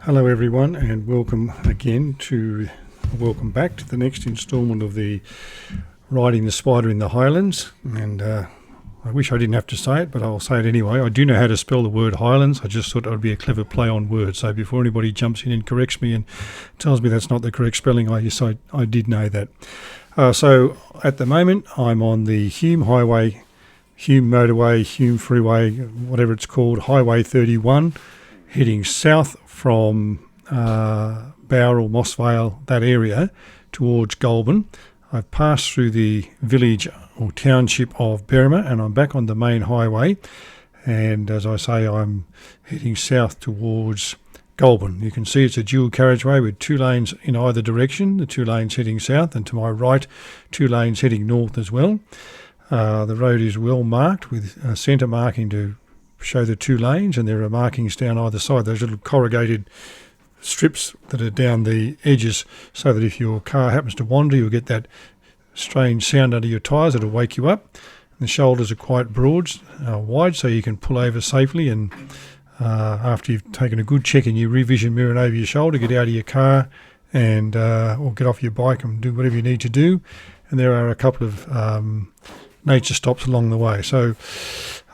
Hello everyone, and welcome back to the next instalment of the Riding the Spyder in the Highlands. And I wish I didn't have to say it, but I'll say it anyway. I do know how to spell the word Hylands. I just thought it would be a clever play on words. So before anybody jumps in and corrects me and tells me that's not the correct spelling, I did know that. So at the moment I'm on the Hume Highway, Hume Motorway, Hume Freeway, whatever it's called, Highway 31, heading south from Bowral, Moss Vale, that area, towards Goulburn. I've passed through the village or township of Berrima and I'm back on the main highway. And as I say, I'm heading south towards Goulburn. You can see it's a dual carriageway with two lanes in either direction, the two lanes heading south, and to my right, two lanes heading north as well. The road is well marked with a centre marking to show the two lanes, and there are markings down either side, those little corrugated strips that are down the edges, so that if your car happens to wander, you'll get that strange sound under your tyres that'll wake you up. The shoulders are quite wide, so you can pull over safely, and after you've taken a good check and you revision mirror over your shoulder, get out of your car and or get off your bike and do whatever you need to do. And there are a couple of nature stops along the way. So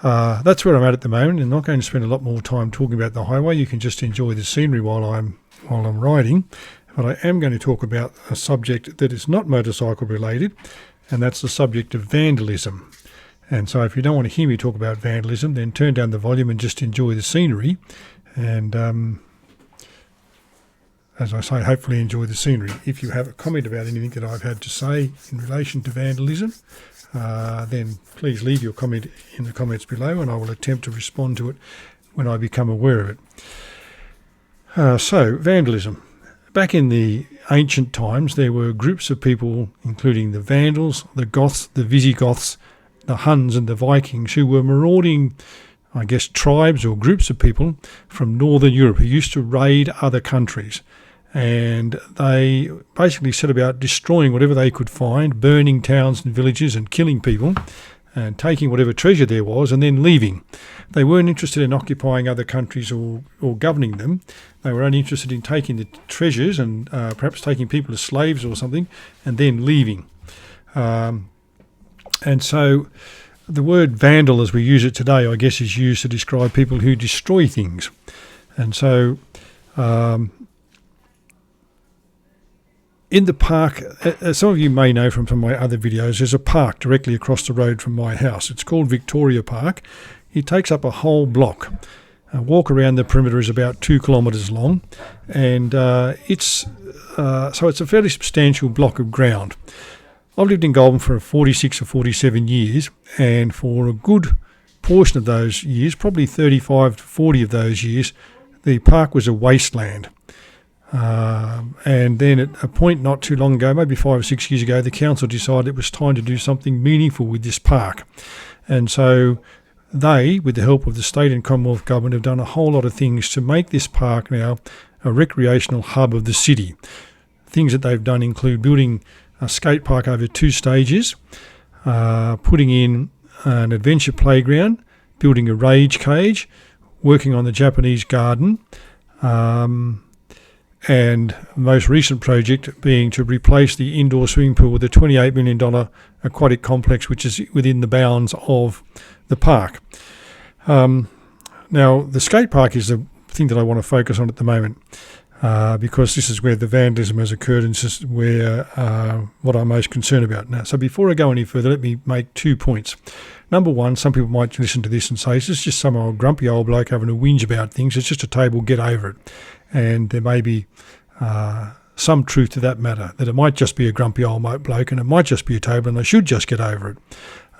that's where I'm at the moment. I'm not going to spend a lot more time talking about the highway. You can just enjoy the scenery while I'm riding. But I am going to talk about a subject that is not motorcycle related, and that's the subject of vandalism. And so if you don't want to hear me talk about vandalism, then turn down the volume and just enjoy the scenery. And as I say, hopefully enjoy the scenery. If you have a comment about anything that I've had to say in relation to vandalism, then please leave your comment in the comments below, and I will attempt to respond to it when I become aware of it. So, vandalism. Back in the ancient times, there were groups of people, including the Vandals, the Goths, the Visigoths, the Huns and the Vikings, who were marauding, tribes or groups of people from northern Europe who used to raid other countries. And they basically set about destroying whatever they could find, burning towns and villages and killing people and taking whatever treasure there was and then leaving. They weren't interested in occupying other countries or governing them. They were only interested in taking the treasures and perhaps taking people as slaves or something and then leaving. And so the word vandal, as we use it today, I guess, is used to describe people who destroy things. And so in the park, as some of you may know from my other videos, there's a park directly across the road from my house. It's called Victoria Park. It takes up a whole block. A walk around the perimeter is about 2 kilometres long, and so it's a fairly substantial block of ground. I've lived in Goulburn for 46 or 47 years, and for a good portion of those years, probably 35 to 40 of those years, the park was a wasteland. And then at a point not too long ago, maybe 5 or 6 years ago, the council decided it was time to do something meaningful with this park. And so they, with the help of the state and Commonwealth government, have done a whole lot of things to make this park now a recreational hub of the city. Things that they've done include building a skate park over 2 stages, putting in an adventure playground, building a rage cage, working on the Japanese garden, and most recent project being to replace the indoor swimming pool with a $28 million aquatic complex, which is within the bounds of the park. Now, the skate park is the thing that I want to focus on at the moment, because this is where the vandalism has occurred, and this is where what I'm most concerned about. Now, so before I go any further, let me make 2 points. Number one, some people might listen to this and say, it's just some old grumpy old bloke having a whinge about things. It's just a table, get over it. And there may be some truth to that matter, that it might just be a grumpy old bloke and it might just be a table and I should just get over it.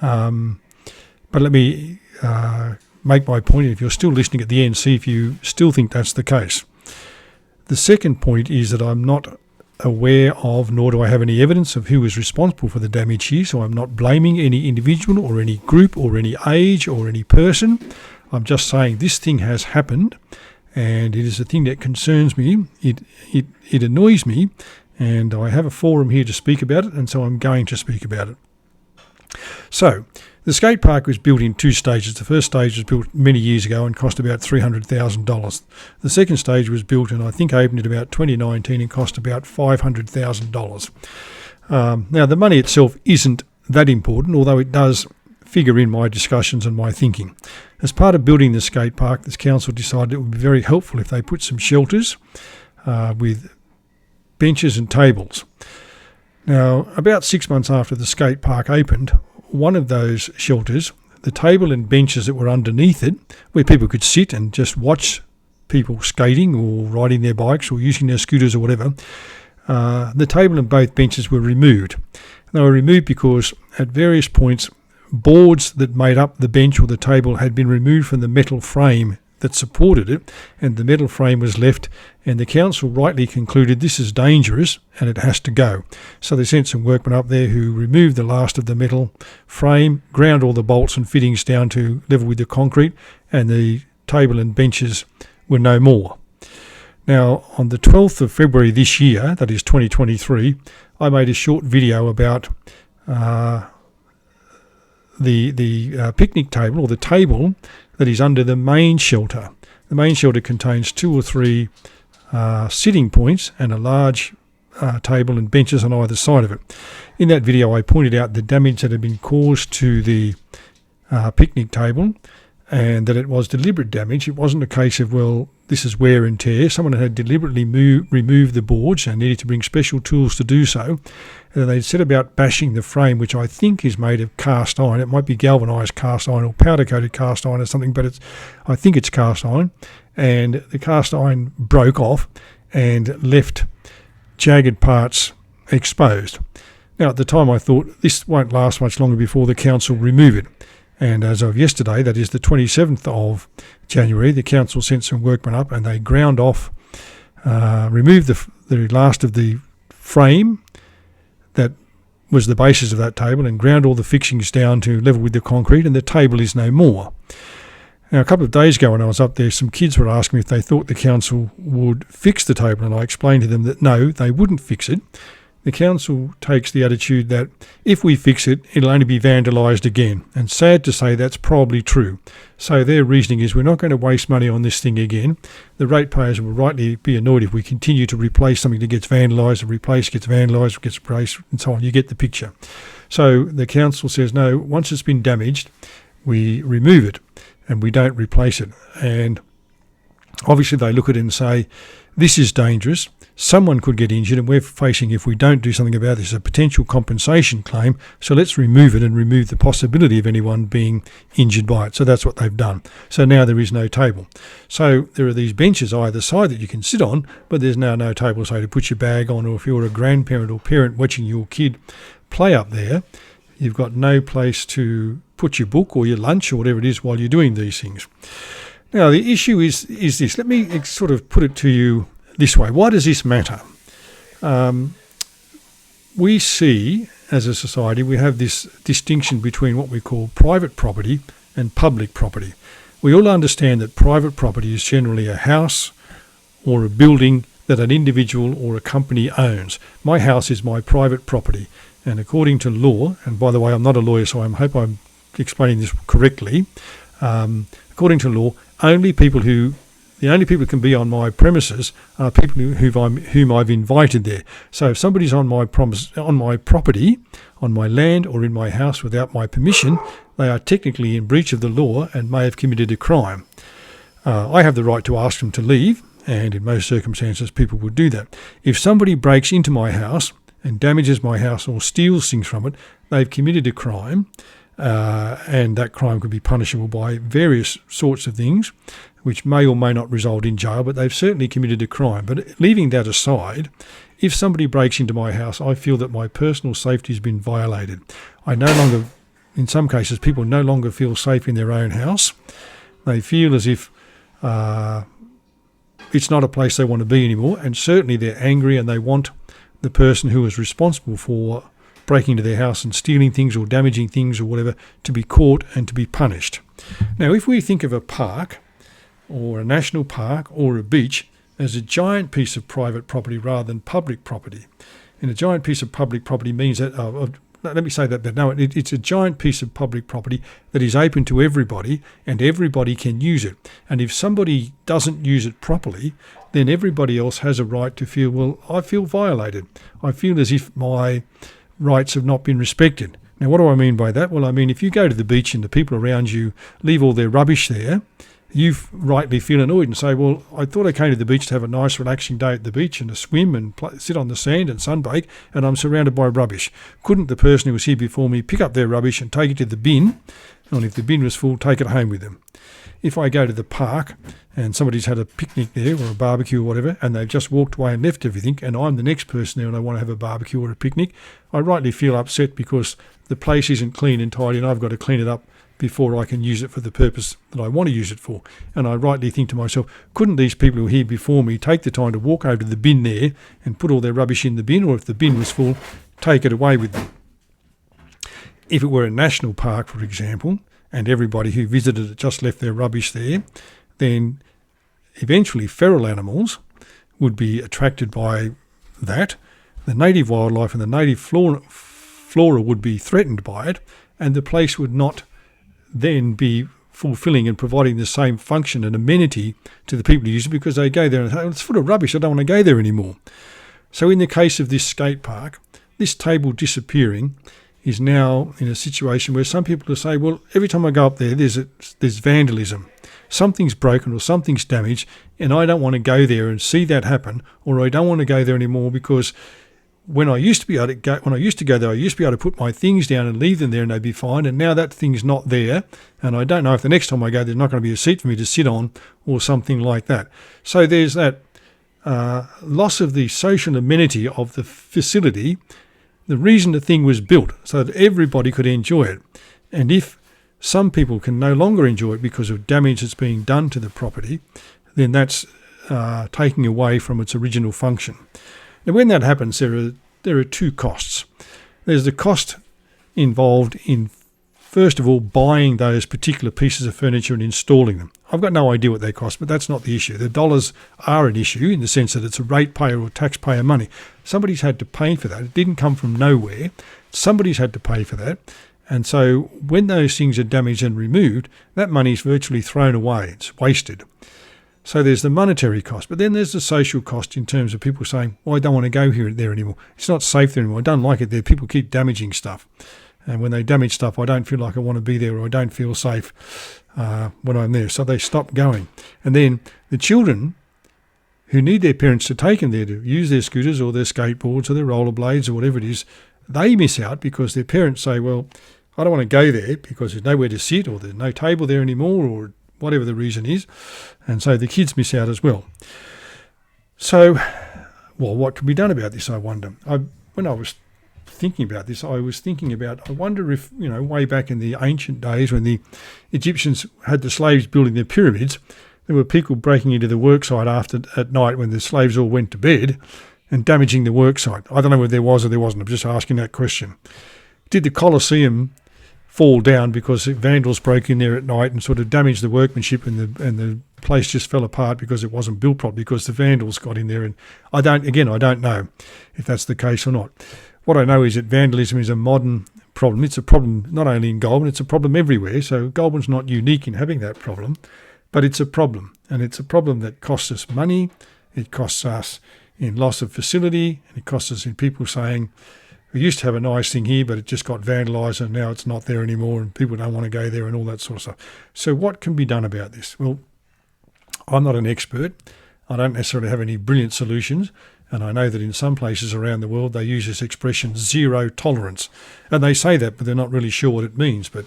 But let me make my point. If you're still listening at the end, see if you still think that's the case. The second point is that I'm not aware of, nor do I have any evidence of who is responsible for the damage here, so I'm not blaming any individual or any group or any age or any person. I'm just saying this thing has happened, and it is a thing that concerns me. It annoys me, and I have a forum here to speak about it, and so I'm going to speak about it. So The skate park was built in 2 stages. The first stage was built many years ago and cost about $300,000. The second stage was built and I think opened in about 2019 and cost about $500,000. Now, the money itself isn't that important, although it does figure in my discussions and my thinking. As part of building the skate park, this council decided it would be very helpful if they put some shelters with benches and tables. Now, about 6 months after the skate park opened, one of those shelters, the table and benches that were underneath it, where people could sit and just watch people skating or riding their bikes or using their scooters or whatever, the table and both benches were removed. They were removed because at various points, boards that made up the bench or the table had been removed from the metal frame that supported it, and the metal frame was left, and the council rightly concluded this is dangerous and it has to go. So they sent some workmen up there who removed the last of the metal frame, ground all the bolts and fittings down to level with the concrete, and the table and benches were no more. Now, on the 12th of February this year, that is 2023, I made a short video about the picnic table, or the table that is under the main shelter. The main shelter contains 2 or 3 sitting points and a large table and benches on either side of it. In that video, I pointed out the damage that had been caused to the picnic table, and that it was deliberate damage. It wasn't a case of, well, this is wear and tear. Someone had deliberately removed the boards and needed to bring special tools to do so. And they set about bashing the frame, which I think is made of cast iron. It might be galvanised cast iron or powder-coated cast iron or something, but I think it's cast iron. And the cast iron broke off and left jagged parts exposed. Now, at the time I thought this won't last much longer before the council remove it. And as of yesterday, that is the 27th of January, the council sent some workmen up and they ground off, removed the last of the frame that was the basis of that table, and ground all the fixings down to level with the concrete, and the table is no more. Now, a couple of days ago when I was up there, some kids were asking me if they thought the council would fix the table, and I explained to them that no, they wouldn't fix it. The council takes the attitude that if we fix it, it'll only be vandalised again. And sad to say, that's probably true. So their reasoning is we're not going to waste money on this thing again. The ratepayers will rightly be annoyed if we continue to replace something that gets vandalised, gets vandalised, gets replaced, and so on. You get the picture. So the council says, no, once it's been damaged, we remove it and we don't replace it. And obviously they look at it and say, this is dangerous. Someone could get injured, and we're facing, if we don't do something about this, a potential compensation claim. So let's remove it and remove the possibility of anyone being injured by it. So that's what they've done. So now there is no table. So there are these benches either side that you can sit on, but there's now no table, say, to put your bag on, or if you're a grandparent or parent watching your kid play up there, you've got no place to put your book or your lunch or whatever it is while you're doing these things. Now, the issue is this. Let me sort of put it to you this way. Why does this matter? We see, as a society, we have this distinction between what we call private property and public property. We all understand that private property is generally a house or a building that an individual or a company owns. My house is my private property. And according to law, and by the way, I'm not a lawyer, so I hope I'm explaining this correctly. According to law, the only people who can be on my premises are people whom I've invited there. So if somebody's on my property, on my land or in my house without my permission, they are technically in breach of the law and may have committed a crime. I have the right to ask them to leave, and in most circumstances people would do that. If somebody breaks into my house and damages my house or steals things from it, they've committed a crime, and that crime could be punishable by various sorts of things, which may or may not result in jail, but they've certainly committed a crime. But leaving that aside, if somebody breaks into my house, I feel that my personal safety has been violated. In some cases, people no longer feel safe in their own house. They feel as if it's not a place they want to be anymore, and certainly they're angry and they want the person who is responsible for breaking into their house and stealing things or damaging things or whatever to be caught and to be punished. Now, if we think of a park or a national park or a beach as a giant piece of private property rather than public property, and a giant piece of public property means that let me say that, but no, it's a giant piece of public property that is open to everybody, and everybody can use it. And if somebody doesn't use it properly, then everybody else has a right to feel, well, I feel violated. I feel as if my rights have not been respected. Now, what do I mean by that? Well, I mean, if you go to the beach and the people around you leave all their rubbish there, you rightly feel annoyed and say, well, I thought I came to the beach to have a nice relaxing day at the beach and to swim and sit on the sand and sunbake, and I'm surrounded by rubbish. Couldn't the person who was here before me pick up their rubbish and take it to the bin, and if the bin was full, take it home with them? If I go to the park and somebody's had a picnic there or a barbecue or whatever, and they've just walked away and left everything, and I'm the next person there and I want to have a barbecue or a picnic, I rightly feel upset because the place isn't clean and tidy and I've got to clean it up before I can use it for the purpose that I want to use it for. And I rightly think to myself, couldn't these people who are here before me take the time to walk over to the bin there and put all their rubbish in the bin, or if the bin was full, take it away with them? If it were a national park, for example, and everybody who visited it just left their rubbish there, then eventually feral animals would be attracted by that. The native wildlife and the native flora would be threatened by it, and the place would not then be fulfilling and providing the same function and amenity to the people who use it, because they go there and say, oh, it's full of rubbish, I don't want to go there anymore. So in the case of this skate park, this table disappearing is now in a situation where some people will say, well, every time I go up there, there's vandalism. Something's broken or something's damaged, and I don't want to go there and see that happen, or I don't want to go there anymore because when I used to go there, I used to be able to put my things down and leave them there and they'd be fine. And now that thing's not there, and I don't know if the next time I go, there's not going to be a seat for me to sit on or something like that. So there's that loss of the social amenity of the facility, the reason the thing was built, so that everybody could enjoy it. And if some people can no longer enjoy it because of damage that's being done to the property, then that's taking away from its original function. Now, when that happens, there are two costs. There's the cost involved in, first of all, buying those particular pieces of furniture and installing them. I've got no idea what they cost, but that's not the issue. The dollars are an issue in the sense that it's a ratepayer or taxpayer money. Somebody's had to pay for that. It didn't come from nowhere. Somebody's had to pay for that. And so when those things are damaged and removed, that money is virtually thrown away. It's wasted. So there's the monetary cost, but then there's the social cost in terms of people saying, well, I don't want to go there anymore. It's not safe there anymore. I don't like it there. People keep damaging stuff. And when they damage stuff, I don't feel like I want to be there, or I don't feel safe when I'm there. So they stop going. And then the children who need their parents to take them there to use their scooters or their skateboards or their rollerblades or whatever it is, they miss out because their parents say, well, I don't want to go there because there's nowhere to sit, or there's no table there anymore, or whatever the reason is. And so the kids miss out as well. So, well, what can be done about this, I wonder? When I was thinking about this, I wonder if, way back in the ancient days when the Egyptians had the slaves building their pyramids, there were people breaking into the worksite at night when the slaves all went to bed and damaging the worksite. I don't know whether there was or there wasn't. I'm just asking that question. Did the Colosseum fall down because vandals broke in there at night and sort of damaged the workmanship, and the place just fell apart because it wasn't built properly because the vandals got in there? And I don't know if that's the case or not. What I know is that vandalism is a modern problem. It's a problem not only in Goulburn, it's a problem everywhere. So Goulburn's not unique in having that problem, but it's a problem. And it's a problem that costs us money, it costs us in loss of facility, and it costs us in people saying, we used to have a nice thing here, but it just got vandalised and now it's not there anymore and people don't want to go there and all that sort of stuff. So what can be done about this? Well, I'm not an expert. I don't necessarily have any brilliant solutions. And I know that in some places around the world, they use this expression, zero tolerance. And they say that, but they're not really sure what it means. But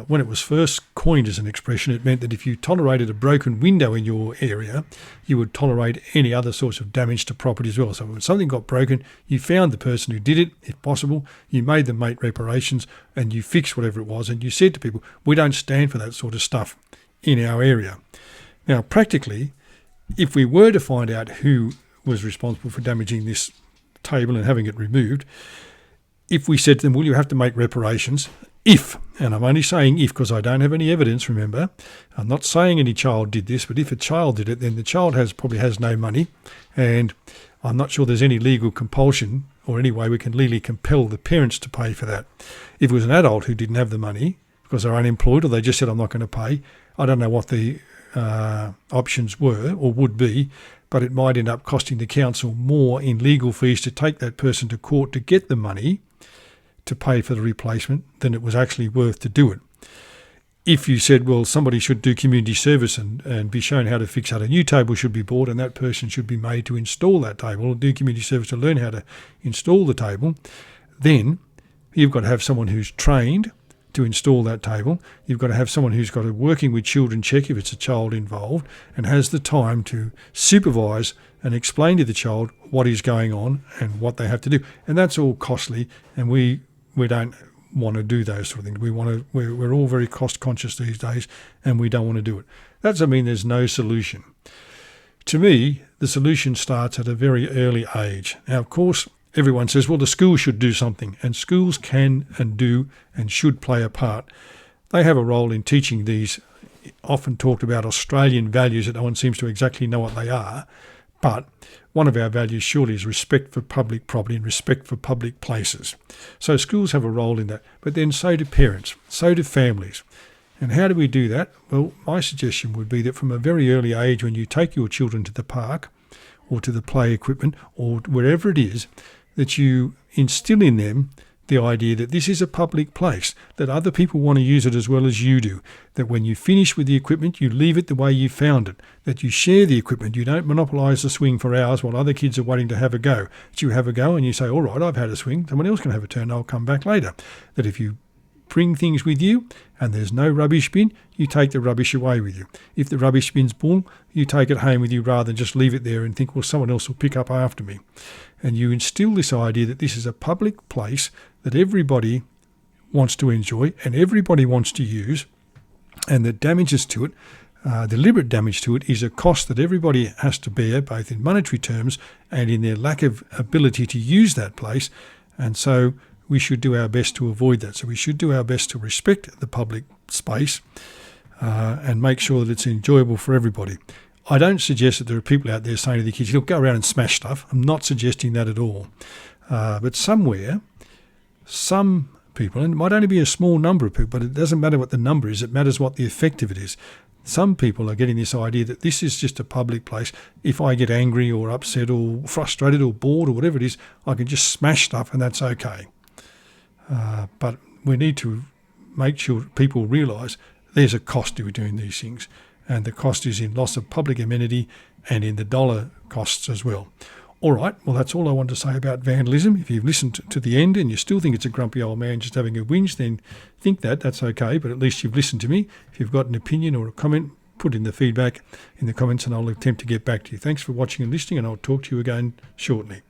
when it was first coined as an expression, it meant that if you tolerated a broken window in your area, you would tolerate any other sorts of damage to property as well. So when something got broken, you found the person who did it, if possible, you made them make reparations, and you fixed whatever it was, and you said to people, we don't stand for that sort of stuff in our area. Now, practically, if we were to find out who was responsible for damaging this table and having it removed, if we said to them, well, you have to make reparations, if, and I'm only saying if because I don't have any evidence, remember, I'm not saying any child did this, but if a child did it, then the child probably has no money, and I'm not sure there's any legal compulsion or any way we can legally compel the parents to pay for that. If it was an adult who didn't have the money because they're unemployed or they just said, I'm not going to pay, I don't know what the options were or would be, but it might end up costing the council more in legal fees to take that person to court to get the money to pay for the replacement than it was actually worth to do it. If you said, well, somebody should do community service and be shown how to fix that, a new table should be bought and that person should be made to install that table or do community service to learn how to install the table, then you've got to have someone who's trained to install that table. You've got to have someone who's got a working with children check if it's a child involved and has the time to supervise and explain to the child what is going on and what they have to do. And that's all costly, and we don't want to do those sort of things. We're all very cost conscious these days, and we don't want to do it. That doesn't mean there's no solution. To me, the solution starts at a very early age. Now, of course, everyone says, well, the school should do something, and schools can and do and should play a part. They have a role in teaching these often talked about Australian values that no one seems to exactly know what they are, but one of our values surely is respect for public property and respect for public places. So schools have a role in that, but then so do parents, so do families. And how do we do that? Well, my suggestion would be that from a very early age, when you take your children to the park or to the play equipment or wherever it is, that you instill in them the idea that this is a public place, that other people want to use it as well as you do, that when you finish with the equipment, you leave it the way you found it, that you share the equipment, you don't monopolise the swing for hours while other kids are waiting to have a go. That you have a go and you say, all right, I've had a swing, someone else can have a turn, I'll come back later. That if you bring things with you and there's no rubbish bin, you take the rubbish away with you. If the rubbish bin's full, you take it home with you rather than just leave it there and think, well, someone else will pick up after me. And you instill this idea that this is a public place that everybody wants to enjoy and everybody wants to use, and that damages to it, deliberate damage to it, is a cost that everybody has to bear, both in monetary terms and in their lack of ability to use that place. And so we should do our best to avoid that. So we should do our best to respect the public space and make sure that it's enjoyable for everybody. I don't suggest that there are people out there saying to the kids, look, go around and smash stuff. I'm not suggesting that at all. But somewhere, some people, and it might only be a small number of people, but it doesn't matter what the number is, it matters what the effect of it is. Some people are getting this idea that this is just a public place. If I get angry or upset or frustrated or bored or whatever it is, I can just smash stuff and that's okay. But we need to make sure people realise there's a cost to doing these things, and the cost is in loss of public amenity and in the dollar costs as well. All right, well, that's all I want to say about vandalism. If you've listened to the end and you still think it's a grumpy old man just having a whinge, then think that's okay, but at least you've listened to me. If you've got an opinion or a comment, put in the feedback in the comments and I'll attempt to get back to you. Thanks for watching and listening, and I'll talk to you again shortly.